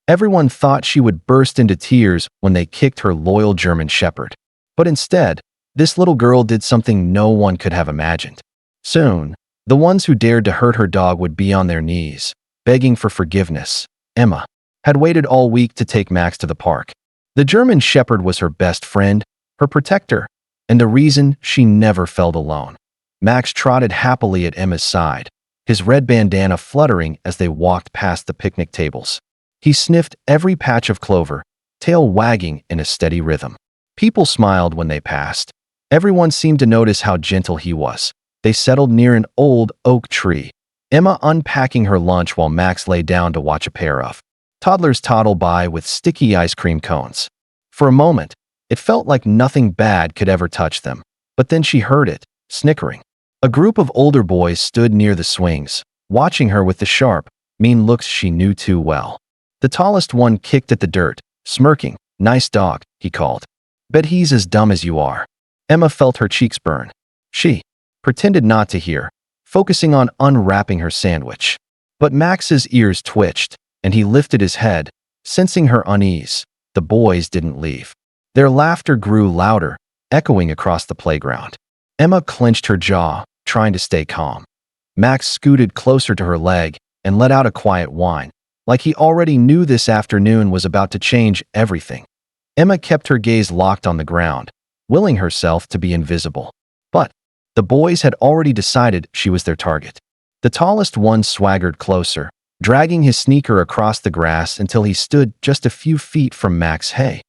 Everyone thought she would burst into tears when they kicked her loyal German shepherd. But instead, this little girl did something no one could have imagined. Soon, the ones who dared to hurt her dog would be on their knees, begging for forgiveness. Emma had waited all week to take Max to the park. The German shepherd was her best friend, her protector, and the reason she never felt alone. Max trotted happily at Emma's side, his red bandana fluttering as they walked past the picnic tables. He sniffed every patch of clover, tail wagging in a steady rhythm. People smiled when they passed. Everyone seemed to notice how gentle he was. They settled near an old oak tree, Emma unpacking her lunch while Max lay down to watch a pair of toddlers toddle by with sticky ice cream cones. For a moment, it felt like nothing bad could ever touch them, but then she heard it, snickering. A group of older boys stood near the swings, watching her with the sharp, mean looks she knew too well. The tallest one kicked at the dirt, smirking. "Nice dog," he called. "Bet he's as dumb as you are." Emma felt her cheeks burn. She pretended not to hear, focusing on unwrapping her sandwich. But Max's ears twitched, and he lifted his head, sensing her unease. The boys didn't leave. Their laughter grew louder, echoing across the playground. Emma clenched her jaw, trying to stay calm. Max scooted closer to her leg and let out a quiet whine, like he already knew this afternoon was about to change everything. Emma kept her gaze locked on the ground, willing herself to be invisible. But the boys had already decided she was their target. The tallest one swaggered closer, dragging his sneaker across the grass until he stood just a few feet from Max. "Hey,"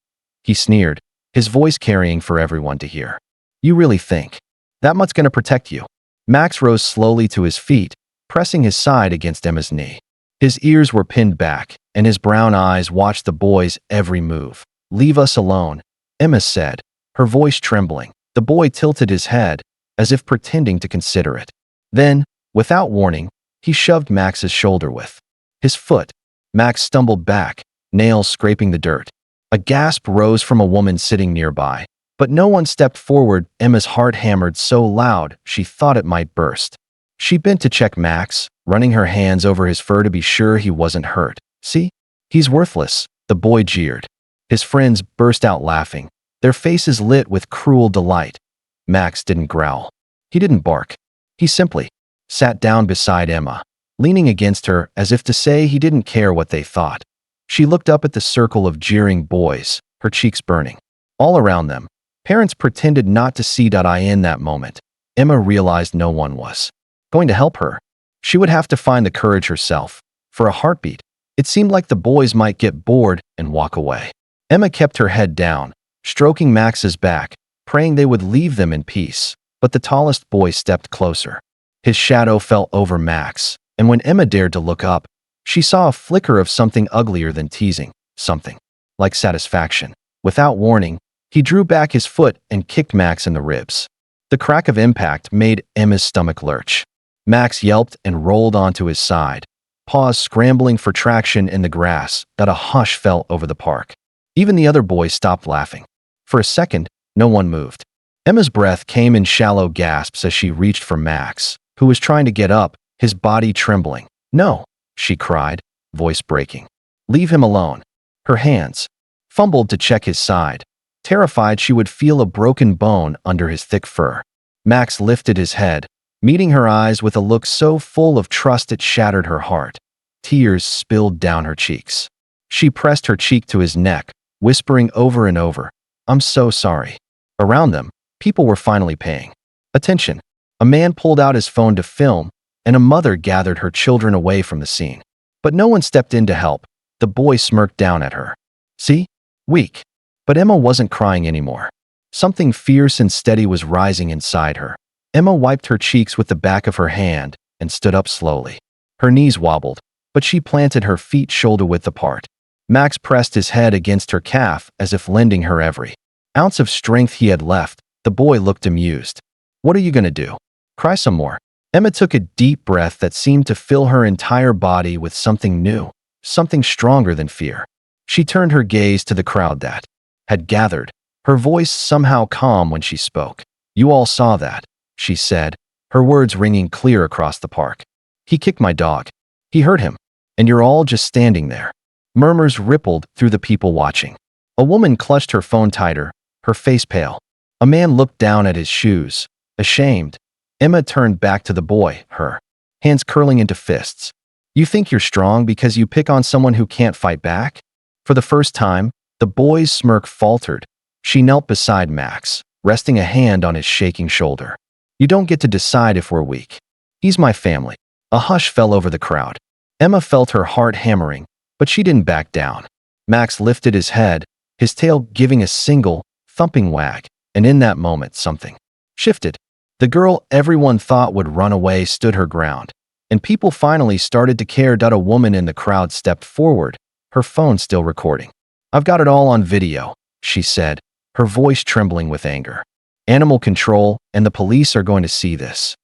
he sneered, his voice carrying for everyone to hear. "You really think that much gonna protect you?" Max rose slowly to his feet, pressing his side against Emma's knee. His ears were pinned back, and his brown eyes watched the boy's every move. "Leave us alone," Emma said, her voice trembling. The boy tilted his head, as if pretending to consider it. Then, without warning, he shoved Max's shoulder with his foot. Max stumbled back, nails scraping the dirt. A gasp rose from a woman sitting nearby, but no one stepped forward. Emma's heart hammered so loud she thought it might burst. She bent to check Max, running her hands over his fur to be sure he wasn't hurt. "See? He's worthless," the boy jeered. His friends burst out laughing, their faces lit with cruel delight. Max didn't growl. He didn't bark. He simply sat down beside Emma, leaning against her as if to say he didn't care what they thought. She looked up at the circle of jeering boys, her cheeks burning. All around them, parents pretended not to see. In that moment, Emma realized no one was going to help her. She would have to find the courage herself. For a heartbeat, it seemed like the boys might get bored and walk away. Emma kept her head down, stroking Max's back, praying they would leave them in peace. But the tallest boy stepped closer. His shadow fell over Max, and when Emma dared to look up, she saw a flicker of something uglier than teasing, something like satisfaction. Without warning, he drew back his foot and kicked Max in the ribs. The crack of impact made Emma's stomach lurch. Max yelped and rolled onto his side, paws scrambling for traction in the grass. A hush fell over the park. Even the other boys stopped laughing. For a second, no one moved. Emma's breath came in shallow gasps as she reached for Max, who was trying to get up, his body trembling. "No," she cried, voice breaking. "Leave him alone." Her hands fumbled to check his side, terrified she would feel a broken bone under his thick fur. Max lifted his head, meeting her eyes with a look so full of trust it shattered her heart. Tears spilled down her cheeks. She pressed her cheek to his neck, whispering over and over, "I'm so sorry." Around them, people were finally paying attention. A man pulled out his phone to film, and a mother gathered her children away from the scene. But no one stepped in to help. The boy smirked down at her. "See? Weak." But Emma wasn't crying anymore. Something fierce and steady was rising inside her. Emma wiped her cheeks with the back of her hand and stood up slowly. Her knees wobbled, but she planted her feet shoulder-width apart. Max pressed his head against her calf as if lending her every ounce of strength he had left. The boy looked amused. "What are you gonna do? Cry some more?" Emma took a deep breath that seemed to fill her entire body with something new, something stronger than fear. She turned her gaze to the crowd that had gathered, her voice somehow calm when she spoke. "You all saw that," she said, her words ringing clear across the park. "He kicked my dog. He hurt him. And you're all just standing there. Murmurs rippled through the people watching. A woman clutched her phone tighter, her face pale. A man looked down at his shoes, ashamed. Emma turned back to the boy, her hands curling into fists. You think you're strong because you pick on someone who can't fight back? For the first time, the boy's smirk faltered. She knelt beside Max, resting a hand on his shaking shoulder. You don't get to decide if we're weak. He's my family. A hush fell over the crowd. Emma felt her heart hammering, but she didn't back down. Max lifted his head, his tail giving a single, thumping wag, and in that moment something shifted. The girl everyone thought would run away stood her ground, and people finally started to care. A woman in the crowd stepped forward, her phone still recording. I've got it all on video, she said, her voice trembling with anger. Animal control and the police are going to see this.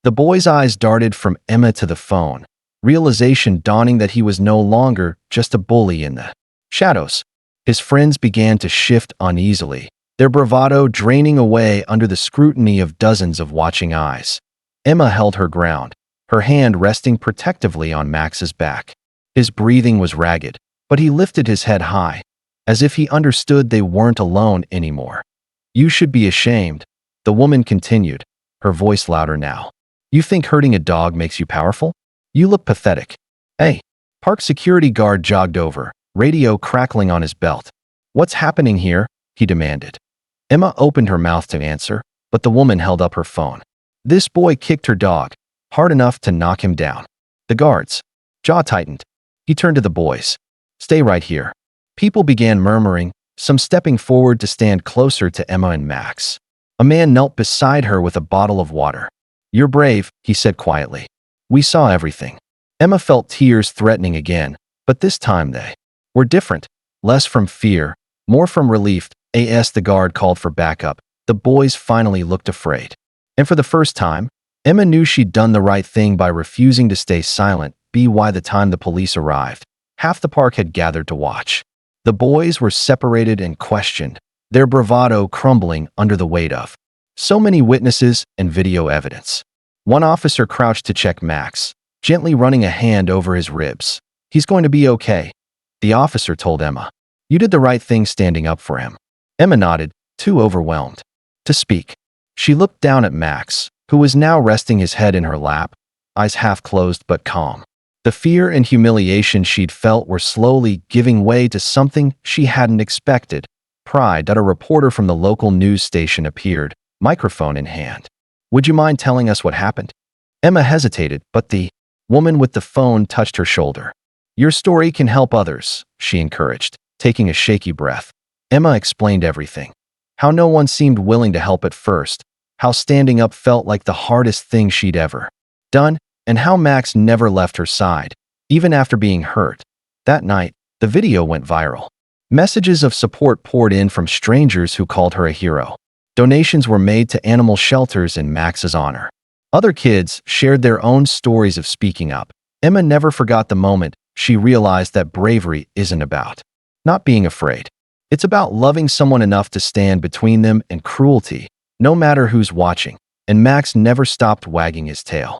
The boy's eyes darted from Emma to the phone, realization dawning that he was no longer just a bully in the shadows. His friends began to shift uneasily, their bravado draining away under the scrutiny of dozens of watching eyes. Emma held her ground, her hand resting protectively on Max's back. His breathing was ragged, but he lifted his head high, as if he understood they weren't alone anymore. You should be ashamed, the woman continued, her voice louder now. You think hurting a dog makes you powerful? You look pathetic. Hey, park security guard jogged over, radio crackling on his belt. What's happening here? He demanded. Emma opened her mouth to answer, but the woman held up her phone. This boy kicked her dog, hard enough to knock him down. The guard's jaw tightened. He turned to the boys. Stay right here. People began murmuring, some stepping forward to stand closer to Emma and Max. A man knelt beside her with a bottle of water. You're brave, he said quietly. We saw everything. Emma felt tears threatening again, but this time they were different, less from fear, more from relief. As the guard called for backup, the boys finally looked afraid. And for the first time, Emma knew she'd done the right thing by refusing to stay silent. By the time the police arrived, half the park had gathered to watch. The boys were separated and questioned, their bravado crumbling under the weight of so many witnesses and video evidence. One officer crouched to check Max, gently running a hand over his ribs. He's going to be okay, the officer told Emma. You did the right thing standing up for him. Emma nodded, too overwhelmed to speak. She looked down at Max, who was now resting his head in her lap, eyes half closed but calm. The fear and humiliation she'd felt were slowly giving way to something she hadn't expected. Pride. A reporter from the local news station appeared, microphone in hand. Would you mind telling us what happened? Emma hesitated, but the woman with the phone touched her shoulder. Your story can help others, she encouraged, taking a shaky breath. Emma explained everything. How no one seemed willing to help at first, how standing up felt like the hardest thing she'd ever done, and how Max never left her side, even after being hurt. That night, the video went viral. Messages of support poured in from strangers who called her a hero. Donations were made to animal shelters in Max's honor. Other kids shared their own stories of speaking up. Emma never forgot the moment she realized that bravery isn't about not being afraid. It's about loving someone enough to stand between them and cruelty, no matter who's watching. And Max never stopped wagging his tail.